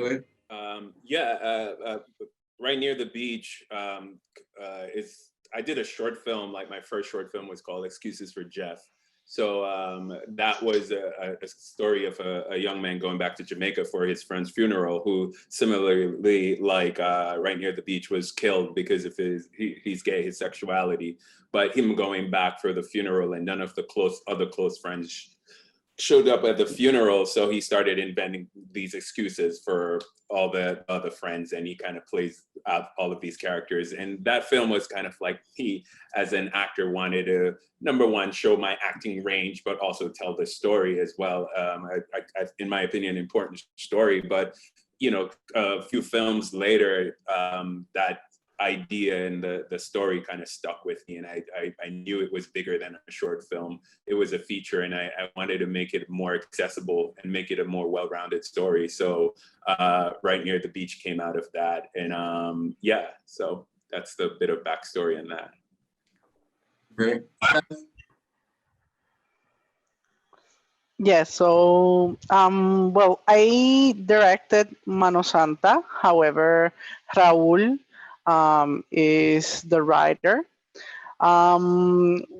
ahead. Right near the beach I did a short film. Like my first short film was called Excuses for Jeff. So that was a story of a young man going back to Jamaica for his friend's funeral, who similarly, like right near the beach, was killed because of he's gay, his sexuality. But him going back for the funeral, and none of the other close friends showed up at the funeral, so he started inventing these excuses for all the other friends, and he kind of plays out all of these characters. And that film was kind of like he, as an actor, wanted to, number one, show my acting range, but also tell the story as well. In my opinion, important story. But a few films later, that idea and the story kind of stuck with me, and I knew it was bigger than a short film. It was a feature, and I wanted to make it more accessible and make it a more well-rounded story. So Right Near the Beach came out of that, and so that's the bit of backstory in that. Great. Yeah, so well, I directed Mano Santa. However, Raul is the writer.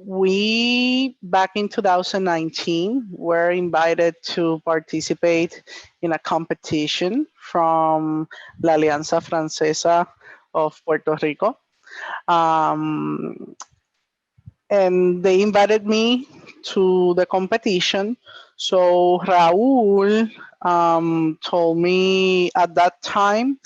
We, back in 2019, were invited to participate in a competition from La Alianza Francesa of Puerto Rico. And they invited me to the competition. So Raul told me at that time,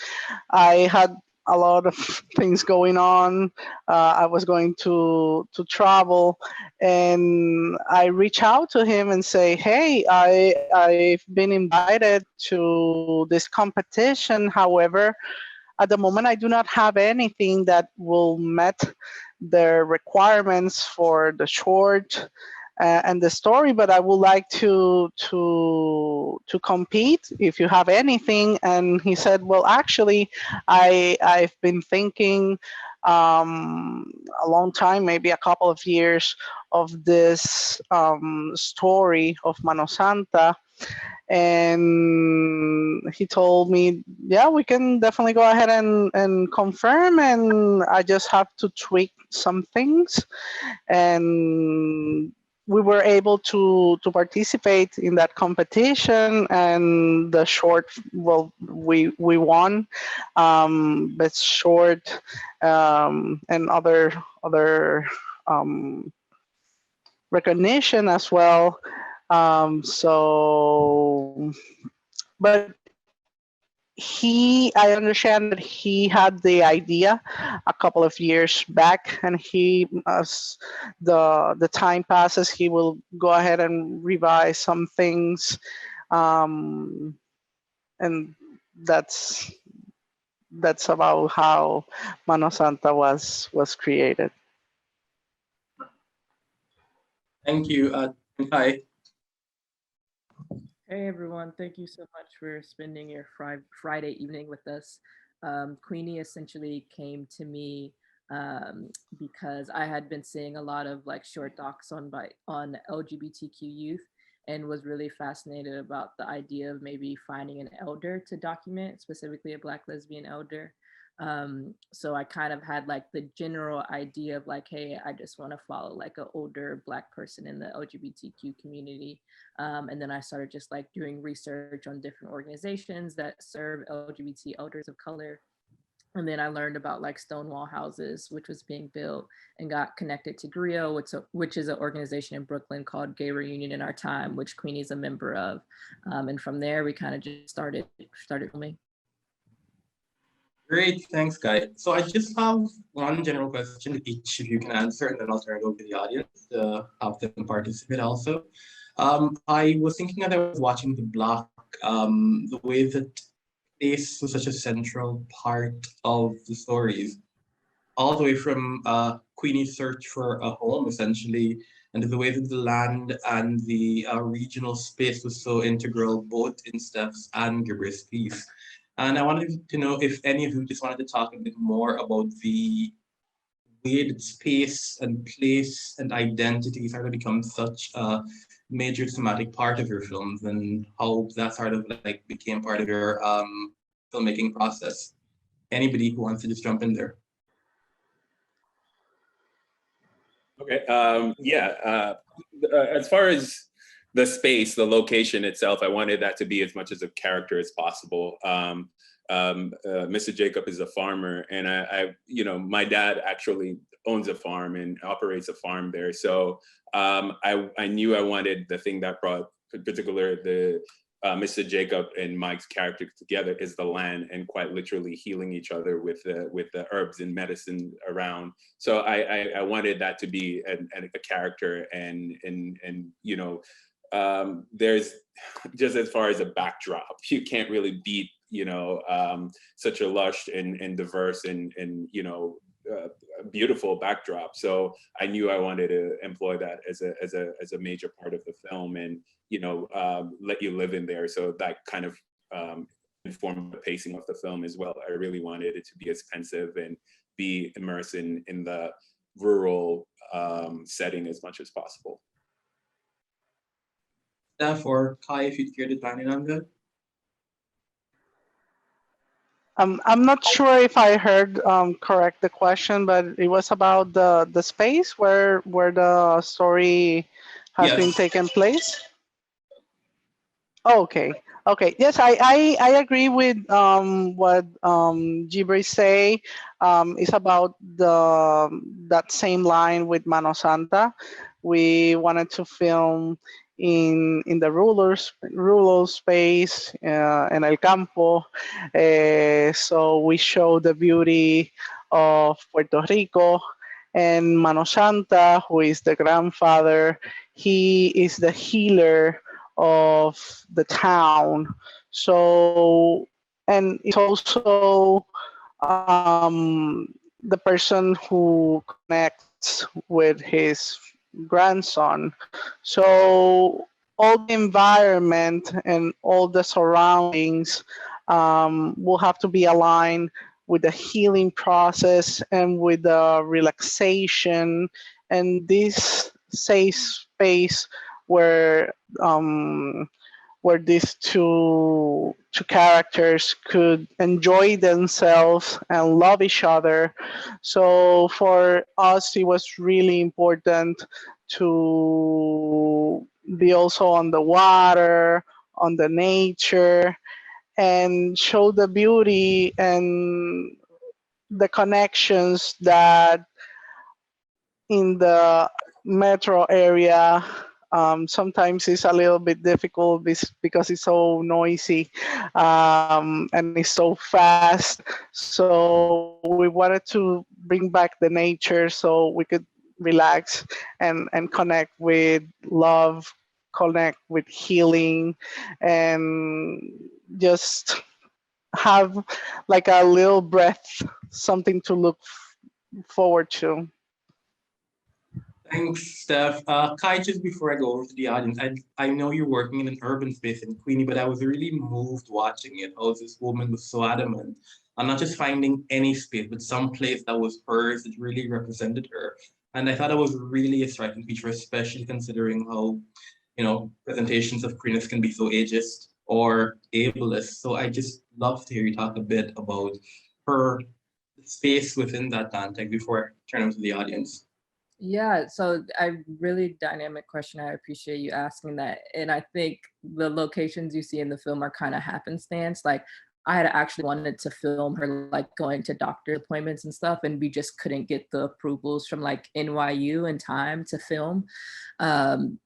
I had a lot of things going on. I was going to travel, and I reach out to him and say, hey, I've been invited to this competition. However, at the moment, I do not have anything that will met the requirements for the short and the story, but I would like to compete if you have anything. And he said, well, actually, I've been thinking a long time, maybe a couple of years, of this story of Mano Santa. And he told me, yeah, we can definitely go ahead and confirm, and I just have to tweak some things. And we were able to participate in that competition, and the short, well, we won best short, and other recognition as well. But I understand that he had the idea a couple of years back, and he, as the time passes, he will go ahead and revise some things, and that's about how Mano Santa was created. Thank you. Hi. Hey everyone, thank you so much for spending your Friday evening with us. Queenie essentially came to me because I had been seeing a lot of like short docs on LGBTQ youth, and was really fascinated about the idea of maybe finding an elder to document, specifically a Black lesbian elder. So I kind of had like the general idea of like, hey, I just want to follow like an older Black person in the LGBTQ community. And then I started just like doing research on different organizations that serve LGBT elders of color. And then I learned about like Stonewall Houses, which was being built, and got connected to GRIO, which is an organization in Brooklyn called Gay Reunion in Our Time, which Queenie's a member of. And from there, we kind of just started filming. Great, thanks, Guy. So I just have one general question that each of you can answer, and then I'll turn it over to the audience to have them participate also. I was thinking as I was watching The Block, the way that place was such a central part of the stories, all the way from Queenie's search for a home, essentially, and the way that the land and the regional space was so integral, both in Steph's and Gabriel's piece. And I wanted to know if any of you just wanted to talk a bit more about the way that space and place and identity sort of become such a major thematic part of your films, and how that sort of like became part of your filmmaking process? Anybody who wants to just jump in there. Okay. As far as the space, the location itself, I wanted that to be as much as a character as possible. Mr. Jacob is a farmer, and my dad actually owns a farm and operates a farm there. So I knew I wanted the thing that brought, in particular, the Mr. Jacob and Mike's character together is the land, and quite literally healing each other with the herbs and medicine around. So I wanted that to be a character, and there's, just as far as a backdrop, you can't really beat such a lush and diverse and beautiful backdrop. So I knew I wanted to employ that as a major part of the film, and let you live in there. So that kind of informed the pacing of the film as well. I really wanted it to be as pensive and be immersed in the rural setting as much as possible. Therefore, Kai, if you'd care to join in on that. I'm not sure if I heard correct the question, but it was about the space where the story has been taken place. Okay. Yes, I agree with what Gibri say. It's about that same line with Mano Santa. We wanted to film in the rural space in El Campo. So we show the beauty of Puerto Rico, and Mano Santa, who is the grandfather, he is the healer of the town. So, and it's also the person who connects with his grandson. So all the environment and all the surroundings will have to be aligned with the healing process and with the relaxation and this safe space where these two characters could enjoy themselves and love each other. So for us, it was really important to be also on the water, on the nature, and show the beauty and the connections that in the metro area sometimes it's a little bit difficult because it's so noisy and it's so fast. So we wanted to bring back the nature so we could relax and connect with love, connect with healing, and just have like a little breath, something to look forward to. Thanks, Steph. Kai, just before I go over to the audience, I know you're working in an urban space in Queenie, but I was really moved watching it. How this woman was so adamant on not just finding any space, but some place that was hers, that really represented her. And I thought it was really a striking feature, especially considering how, presentations of queerness can be so ageist or ableist. So I just love to hear you talk a bit about her space within that context before I turn over to the audience. Yeah, so really dynamic question. I appreciate you asking that. And I think the locations you see in the film are kind of happenstance. Like I had actually wanted to film her like going to doctor appointments and stuff, and we just couldn't get the approvals from like NYU in time to film.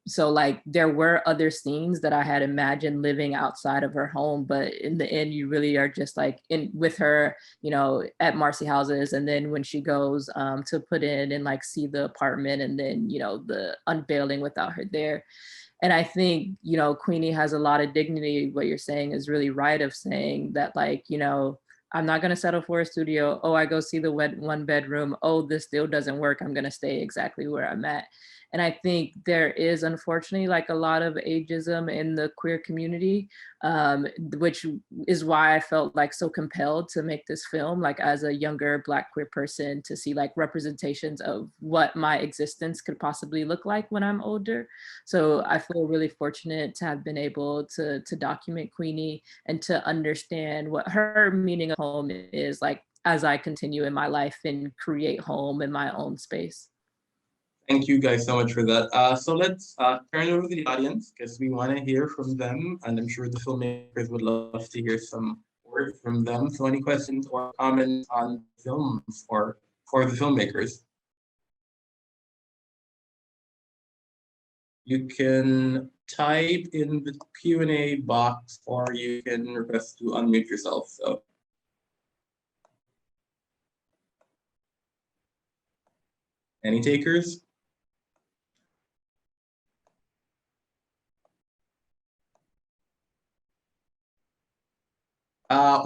So like there were other scenes that I had imagined living outside of her home, but in the end, you really are just like in with her, at Marcy houses, and then when she goes to put in and like see the apartment, and then the unveiling without her there. And I think, Queenie has a lot of dignity. What you're saying is really right, of saying that, like, I'm not going to settle for a studio. Oh, I go see the one bedroom. Oh, this still doesn't work. I'm going to stay exactly where I'm at. And I think there is, unfortunately, like a lot of ageism in the queer community, which is why I felt like so compelled to make this film, like as a younger Black queer person, to see like representations of what my existence could possibly look like when I'm older. So I feel really fortunate to have been able to document Queenie and to understand what her meaning of home is, like as I continue in my life and create home in my own space. Thank you guys so much for that. So let's turn it over to the audience because we want to hear from them, and I'm sure the filmmakers would love to hear some words from them. So any questions or comments on films or for the filmmakers? You can type in the Q&A box or you can request to unmute yourself. So. Any takers?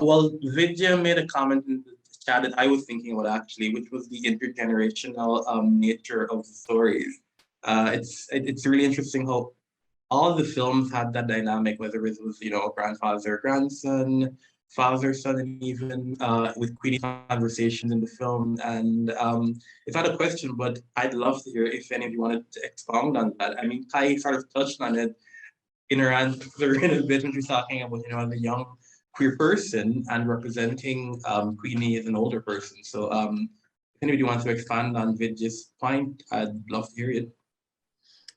Well, Vidya made a comment in the chat that I was thinking about actually, which was the intergenerational nature of the stories. It's really interesting how all the films had that dynamic, whether it was grandfather, grandson, father, son, and even with Queenie conversations in the film. And it's not a question, but I'd love to hear if any of you wanted to expound on that. I mean, Kai sort of touched on it in her answer in a bit when she was talking about the young queer person and representing Queenie as an older person. So if anybody wants to expand on Vidya's point, I'd love to hear it.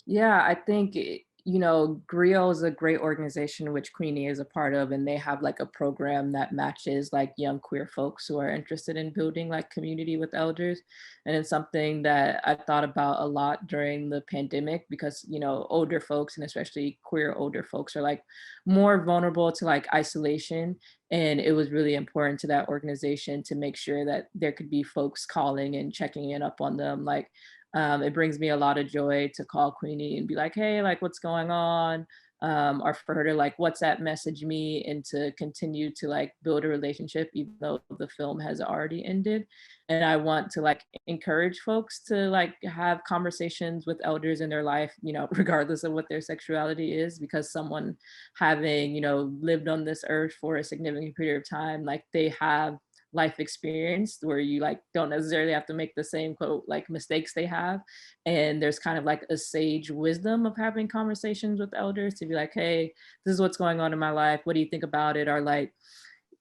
Yeah, I think, Griot is a great organization which Queenie is a part of, and they have like a program that matches like young queer folks who are interested in building like community with elders. And it's something that I thought about a lot during the pandemic because, older folks and especially queer older folks are like more vulnerable to like isolation. And it was really important to that organization to make sure that there could be folks calling and checking in up on them. Like, it brings me a lot of joy to call Queenie and be like, hey, like what's going on? Or for her to like WhatsApp message me and to continue to like build a relationship, even though the film has already ended. And I want to like encourage folks to like have conversations with elders in their life, regardless of what their sexuality is, because someone having, lived on this earth for a significant period of time, like they have life experience where you like don't necessarily have to make the same quote like mistakes they have. And there's kind of like a sage wisdom of having conversations with elders to be like, hey, this is what's going on in my life, what do you think about it? Or like,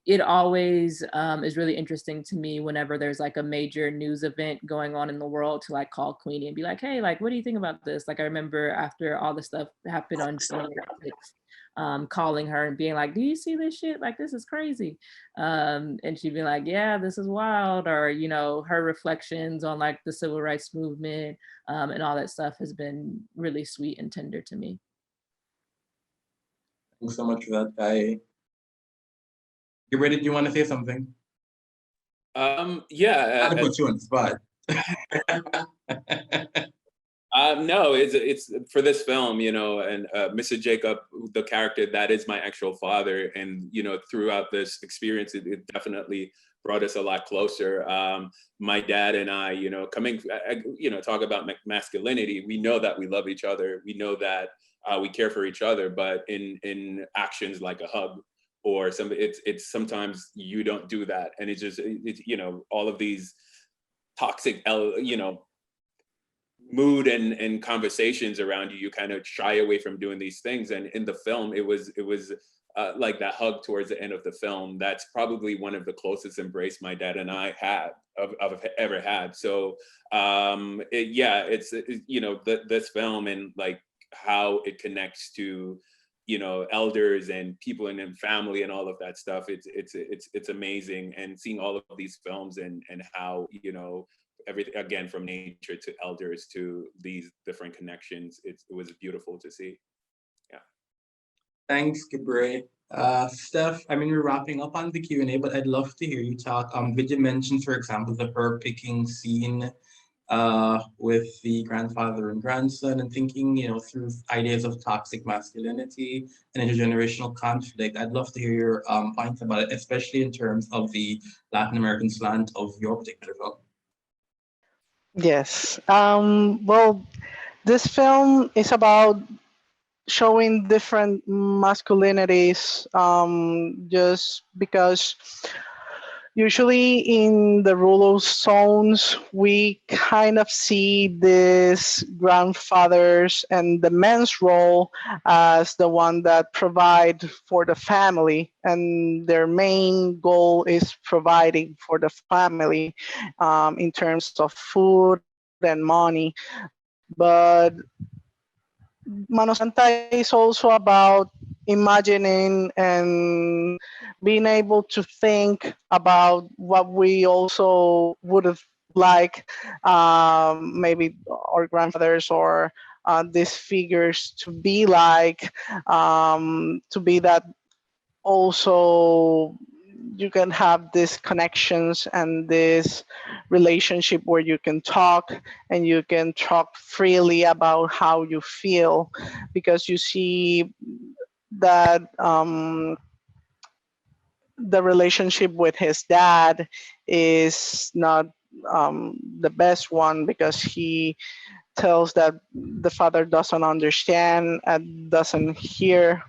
it always is really interesting to me whenever there's like a major news event going on in the world to like call Queenie and be like, hey, like, what do you think about this? Like, I remember after all the stuff happened on January 6th, calling her and being like, do you see this shit? Like, this is crazy. And she'd be like, yeah, this is wild. Or, her reflections on like the civil rights movement and all that stuff has been really sweet and tender to me. Thanks so much for that, Kai. You ready? Do you want to say something? Yeah. I'll put you on the spot. No, it's for this film, and Mr. Jacob, the character, that is my actual father. And, throughout this experience, it definitely brought us a lot closer. My dad and I, talk about masculinity. We know that we love each other. We know that we care for each other, but in actions like a hug or it's sometimes you don't do that. And it's all of these toxic, mood and conversations around you, you kind of shy away from doing these things. And in the film, it was like that hug towards the end of the film. That's probably one of the closest embrace my dad and I have ever had. So this film and like how it connects to elders and people and family and all of that stuff. It's amazing. And seeing all of these films and how everything, again, from nature to elders to these different connections, it was beautiful to see. Yeah. Thanks, Gabriel. Steph, I mean, we're wrapping up on the Q&A, but I'd love to hear you talk. Vidya mentioned, for example, the her picking scene with the grandfather and grandson and thinking, through ideas of toxic masculinity and intergenerational conflict. I'd love to hear your points about it, especially in terms of the Latin American slant of your particular film. Yes. Well, This film is about showing different masculinities, just because usually in the rural zones we kind of see these grandfathers and the men's role as the one that provide for the family, and their main goal is providing for the family, in terms of food and money. But Mano Santa is also about imagining and being able to think about what we also would have liked, maybe our grandfathers or these figures to be like, to be that also you can have these connections and this relationship where you can talk and you can talk freely about how you feel, because you see that the relationship with his dad is not the best one, because he tells that the father doesn't understand and doesn't hear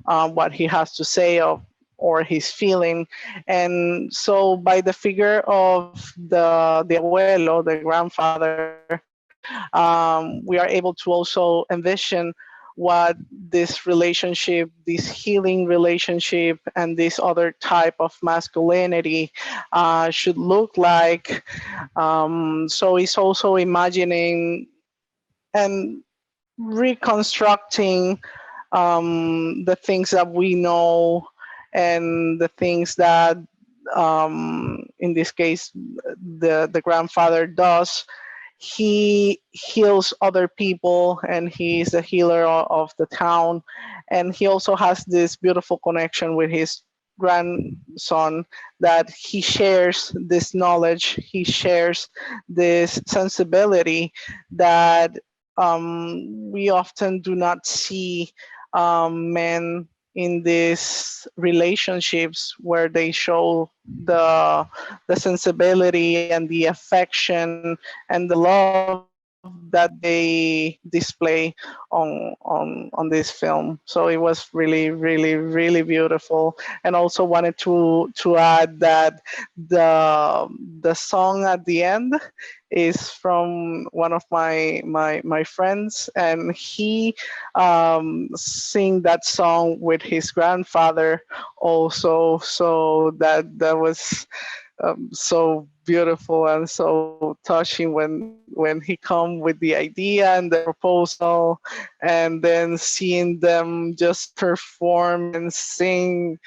what he has to say of or he's feeling. And so by the figure of the abuelo, the grandfather, we are able to also envision what this relationship, this healing relationship, and this other type of masculinity should look like. So it's also imagining and reconstructing the things that we know and the things that, in this case, the grandfather does. He heals other people and he's the healer of the town. And he also has this beautiful connection with his grandson, that he shares this knowledge, he shares this sensibility that we often do not see men in these relationships where they show the sensibility and the affection and the love that they display on this film. So it was really, really, really beautiful. And also wanted to add that the song at the end is from one of my friends, and he sing that song with his grandfather also. So that was so beautiful and so touching when he come with the idea and the proposal, and then seeing them just perform and sing.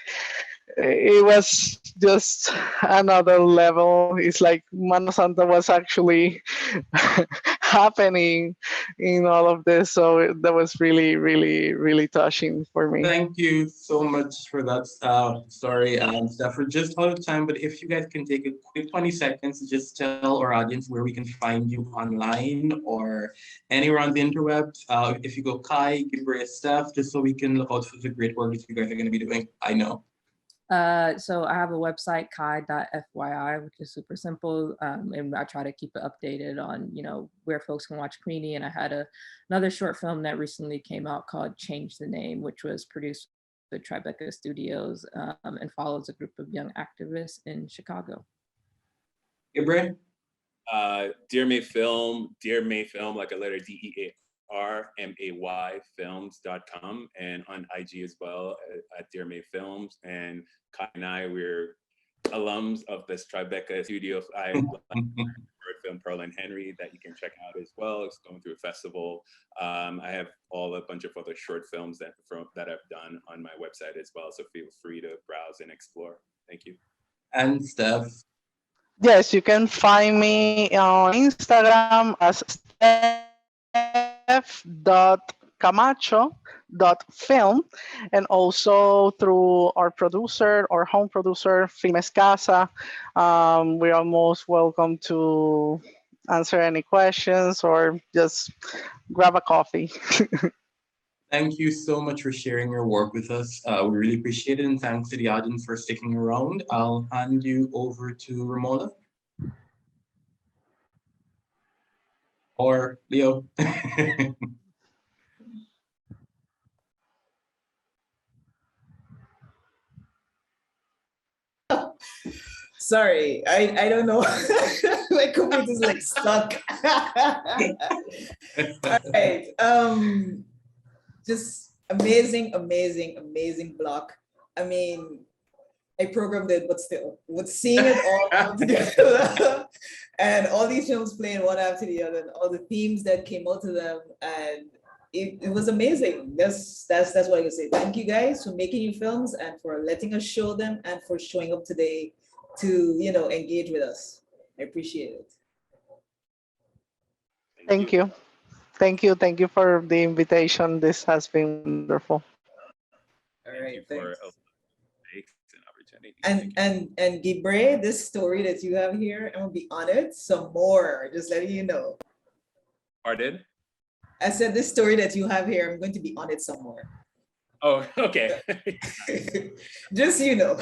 It was just another level. It's like Mano Santa was actually happening in all of this. So that was really, really, really touching for me. Thank you so much for that story, Steph. We're just out of time, but if you guys can take a quick 20 seconds to just tell our audience where we can find you online or anywhere on the interwebs. If you go Kai, Gibray, Steph, just so we can look out for the great work that you guys are going to be doing. I know. So I have a website, kai.fyi, which is super simple. And I try to keep it updated on, where folks can watch Queenie. And I had another short film that recently came out called Change the Name, which was produced with Tribeca Studios, and follows a group of young activists in Chicago. Gibray? Dear May Film, like a letter DEARMAY films.com, and on IG as well at Dear May Films. And Kai and I, we're alums of this Tribeca Studio. I short film Pearl and Henry that you can check out as well. It's going through a festival. I have a bunch of other short films that I've done on my website as well. So feel free to browse and explore. Thank you. And Steph? Yes, you can find me on Instagram as steph.camacho.film, and also through our producer, our home producer, Filmes Casa. We are most welcome to answer any questions or just grab a coffee. Thank you so much for sharing your work with us. We really appreciate it, and thanks to the audience for sticking around. I'll hand you over to Ramona. Or Leo. Sorry, I don't know. My computer's like stuck. All right. Just amazing block. I mean, I programmed it, but still, with seeing it all come together and all these films playing one after the other, and all the themes that came out to them, and it was amazing. That's what I can say. Thank you guys for making your films and for letting us show them and for showing up today to engage with us. I appreciate it. Thank you. Thank you. Thank you for the invitation. This has been wonderful. All Thank right, you for thanks. an opportunity. And Gibre, this story that you have here, I'm gonna be on it some more. Just letting you know. Pardon? I said this story that you have here, I'm going to be on it some more. Oh, okay. Just so you know.